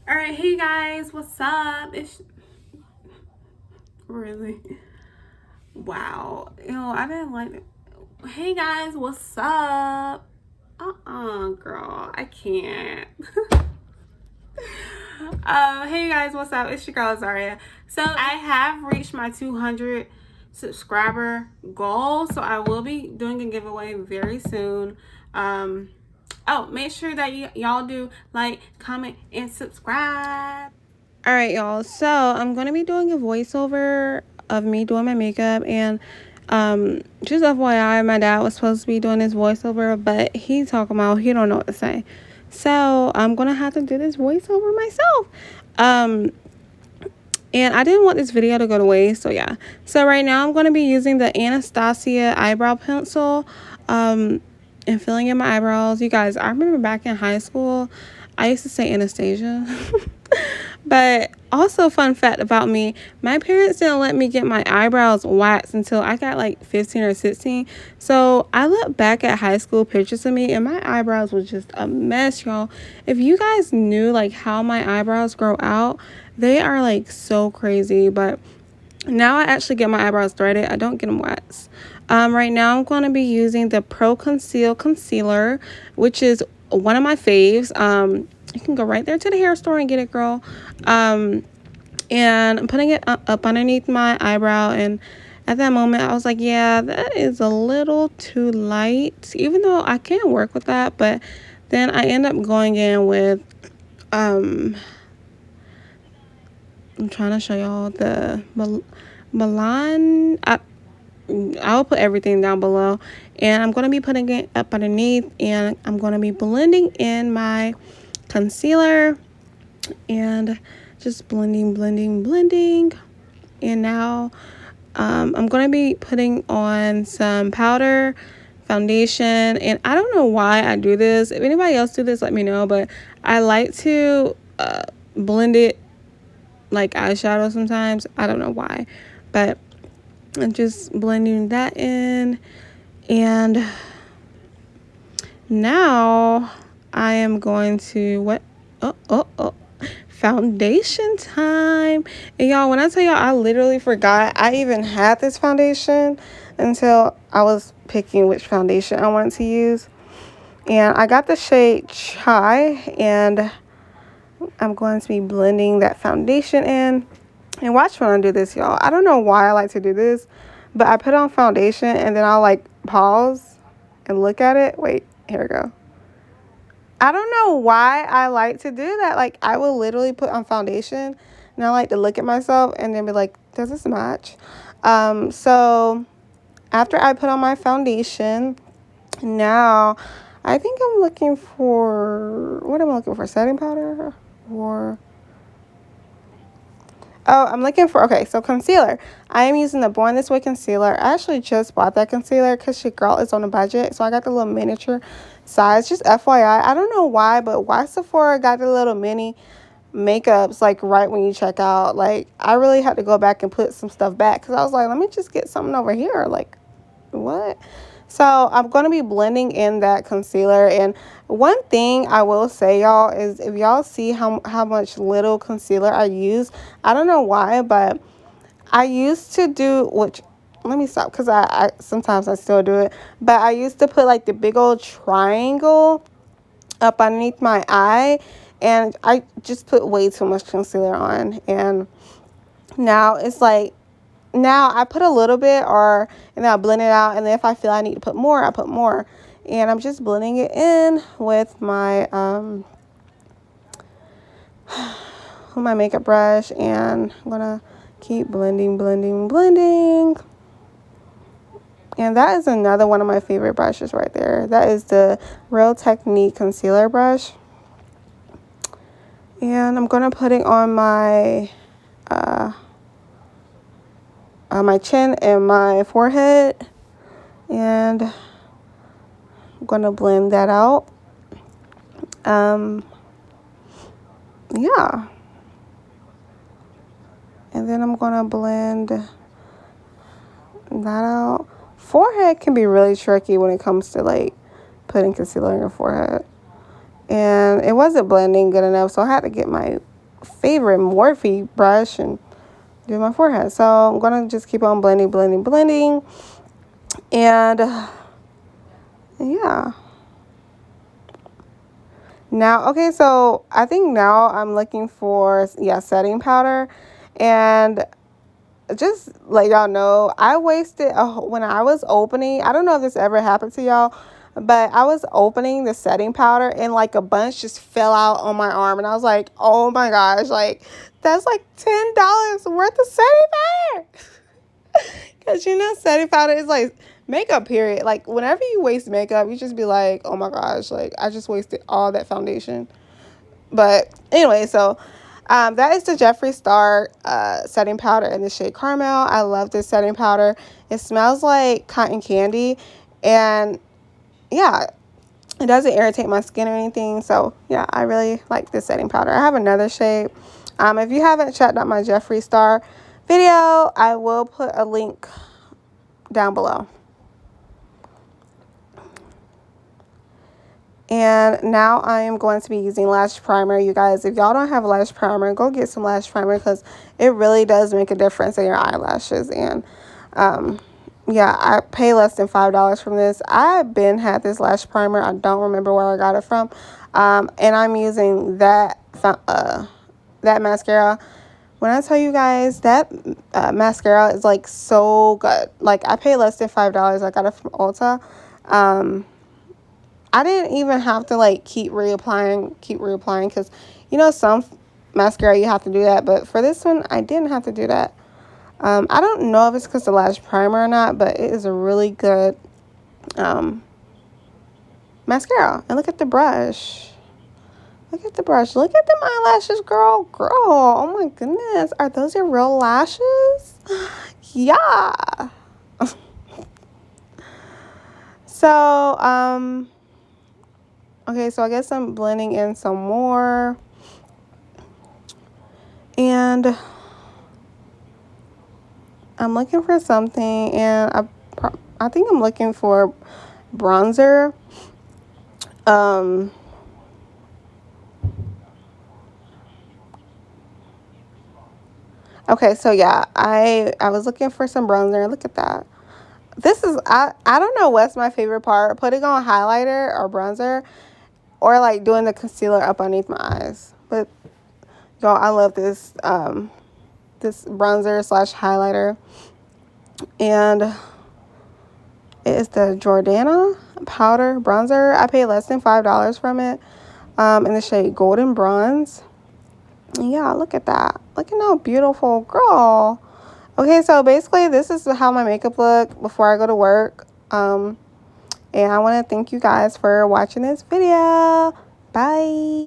All right, hey guys, what's up? It's really wow. I didn't like it. Hey guys, what's up? Girl, I can't. Hey guys, what's up? It's your girl Zaria. So I have reached my 200 subscriber goal, so I will be doing a giveaway very soon. Oh, make sure that y'all do like, comment, and subscribe. All right, y'all. So I'm going to be doing a voiceover of me doing my makeup. And just FYI, my dad was supposed to be doing this voiceover, but he talking about he don't know what to say. So I'm going to have to do this voiceover myself. And I didn't want this video to go to waste, so yeah. So right now I'm going to be using the ANASTASIA eyebrow pencil and filling in my eyebrows. You guys, I remember back in high school, I used to say Anastasia. But also, fun fact about me, my parents didn't let me get my eyebrows waxed until I got like 15 or 16. So I look back at high school pictures of me and my eyebrows was just a mess, y'all. If you guys knew like how my eyebrows grow out, they are like so crazy. But now I actually get my eyebrows threaded. I don't get them waxed. Right now I'm going to be using the Pro Conceal Concealer, which is one of my faves. You can go right there to the hair store and get it, girl. And I'm putting it up underneath my eyebrow, and at that moment I was like, yeah, that is a little too light, even though I can work with that. But then I end up going in with I'm trying to show y'all the Milan. I'll put everything down below, and I'm going to be putting it up underneath, and I'm going to be blending in my concealer and just blending. And now I'm going to be putting on some powder, foundation, and I don't know why I do this. If anybody else do this, let me know, but I like to blend it like eyeshadow sometimes. I don't know why, but I'm just blending that in. And now I am going to foundation time. And y'all, when I tell y'all, I literally forgot I even had this foundation until I was picking which foundation I wanted to use. And I got the shade Chai, and I'm going to be blending that foundation in. And watch when I do this, y'all. I don't know why I like to do this, but I put on foundation and then I'll like pause and look at it. Wait, here we go. I don't know why I like to do that. Like, I will literally put on foundation and I like to look at myself and then be like, does this match? So after I put on my foundation, now I think I'm looking for, what am I looking for? Setting powder or... Oh, I'm looking for, okay, so concealer. I am using the Born This Way concealer. I actually just bought that concealer because your girl is on a budget. So I got the little miniature size. Just FYI, I don't know why, but why Sephora got the little mini makeups like right when you check out? Like, I really had to go back and put some stuff back because I was like, let me just get something over here. Like, what? So I'm going to be blending in that concealer. And one thing I will say, y'all, is if y'all see how much little concealer I use, I don't know why, but I used to do, which, let me stop because I sometimes I still do it, but I used to put like the big old triangle up underneath my eye, and I just put way too much concealer on. And now it's like, now I put a little bit, and then I blend it out, and then if I feel I need to put more, I put more. And I'm just blending it in with my makeup brush, and I'm gonna keep blending. And that is another one of my favorite brushes right there. That is the Real Technique concealer brush. And I'm gonna put it on my my chin and my forehead, and I'm gonna blend that out. Yeah, and then I'm gonna blend that out. Forehead can be really tricky when it comes to like putting concealer in your forehead, and it wasn't blending good enough, so I had to get my favorite Morphe brush and do my forehead. So I'm gonna just keep on blending, blending, blending. And yeah. Now, okay, so I think now I'm looking for, yeah, setting powder. And just let y'all know, I wasted, when I was opening, I don't know if this ever happened to y'all, but I was opening the setting powder and like a bunch just fell out on my arm. And I was like, oh my gosh, like that's like $10 worth of setting powder. Because you know, setting powder is like makeup, period. Like whenever you waste makeup, you just be like, oh my gosh, like I just wasted all that foundation. But anyway, so that is the Jeffree Star setting powder in the shade Carmel. I love this setting powder. It smells like cotton candy. And yeah, it doesn't irritate my skin or anything. So yeah, I really like this setting powder. I have another shade. If you haven't checked out my Jeffree Star video, I will put a link down below. And now I am going to be using lash primer. You guys, if y'all don't have lash primer, go get some lash primer because it really does make a difference in your eyelashes. And yeah, I pay less than $5 from this. I've been had this lash primer. I don't remember where I got it from. And I'm using that mascara. When I tell you guys that mascara is like so good. Like I pay less than $5. I got it from Ulta. I didn't even have to like keep reapplying because you know some mascara you have to do that, but for this one I didn't have to do that. I don't know if it's because the lash primer or not, but it is a really good mascara. And look at the brush. Look at the brush. Look at them eyelashes, girl. Oh my goodness. Are those your real lashes? Yeah. So, okay, so I guess I'm blending in some more. And I'm looking for something, and I think I'm looking for bronzer. Okay, so yeah, I was looking for some bronzer. Look at that. This is, I don't know what's my favorite part, putting on highlighter or bronzer or like doing the concealer up underneath my eyes. But y'all, I love this this bronzer slash highlighter, and it is the Jordana powder bronzer. I paid less than $5 from it, in the shade Golden Bronze. And yeah, look at that. Look at how beautiful, girl. Okay, so basically this is how my makeup look before I go to work. And I want to thank you guys for watching this video. Bye.